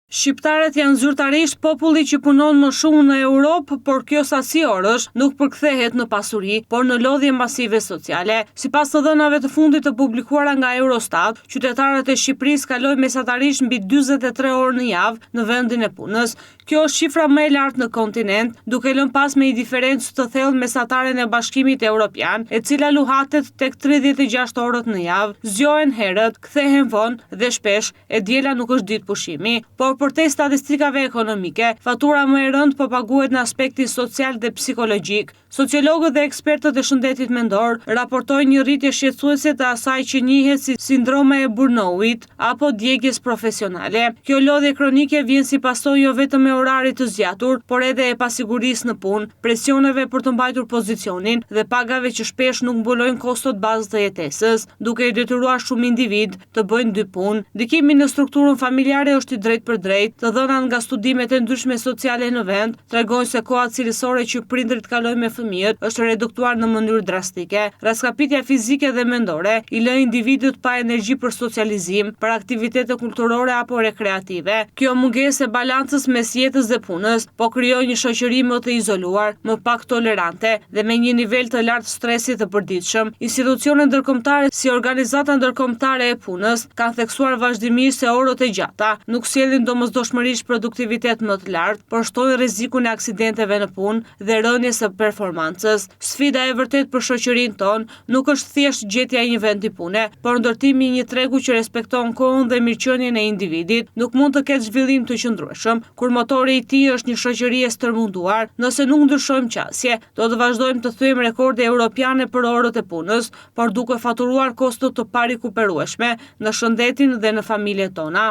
Shqiptarët janë zyrtarisht populli që punon më shumë në Europë, por kjo sasi orësh nuk përkthehet në pasuri, por në lodhje masive sociale. Sipas të dhënave të fundit të publikuara nga Eurostat, qytetarët e Shqipërisë kalojnë mesatarisht mbi 43 orë në javë në vendin e punës. Kjo është shifra më e lartë në kontinent, duke lënë pas me një diferencë të thellë mesataren e Bashkimit Evropian, e cila luhatet tek 36 orët në javë. Zgjohen herët, kthehen vonë dhe shpesh e diela nuk është ditë pushimi, por për te statistikave ekonomike, fatura më e rëndë po paguhet në aspektin social dhe psikologjik. Sociologët dhe ekspertët e shëndetit mendor raportojnë një rritje shqetësuese të asaj që njihet si sindroma e burnout apo djegjes profesionale. Kjo lodhje kronike vjen si pasojë jo vetëm e orarit të zgjatur, por edhe e pasigurisë në punë, presioneve për të mbajtur pozicionin dhe pagave që shpesh nuk mbulojnë kostot bazë të jetesës, duke i detyruar shumë individ të bëjnë dy punë. Ndikimi në strukturën familjare është i drejtë për drejtë. Të dhënat nga studimet e ndryshme sociale në vend tregojnë se koha cilësore që prindërit kalojnë me fëmijët është reduktuar në mënyrë drastike. Raskapitja fizike dhe mendore i lë individët pa energji për socializim, për aktivitete kulturore apo rekreative. Kjo mungesë e balancës mes jetës dhe punës po krijojë një shoqëri më të izoluar, më pak tolerante dhe me një nivel të lartë stresi të përditshëm. Institucionet ndërkombëtare si Organizata Ndërkombëtare e Punës kanë theksuar vazhdimisht se orët e gjata nuk sjellin domosdoshmërisht produktivitet më të lartë, por shtojnë rrezikun e aksidenteve në punë dhe rënies së performancës. Sfida e vërtetë për shoqërinë tonë nuk është thjesht gjetja e një vendi pune, por ndërtimi i një tregu që respekton kohën dhe mirëqenien e individit. Nuk mund të ketë zhvillim të qëndrueshëm kur motori i tij është një shoqëri e stërmunduar. Nëse nuk ndryshojmë qasje, do të vazhdojmë të thyejmë rekorde europiane për orët e punës, por duke faturuar kosto të parikuperueshme në shëndetin dhe në familjet tona.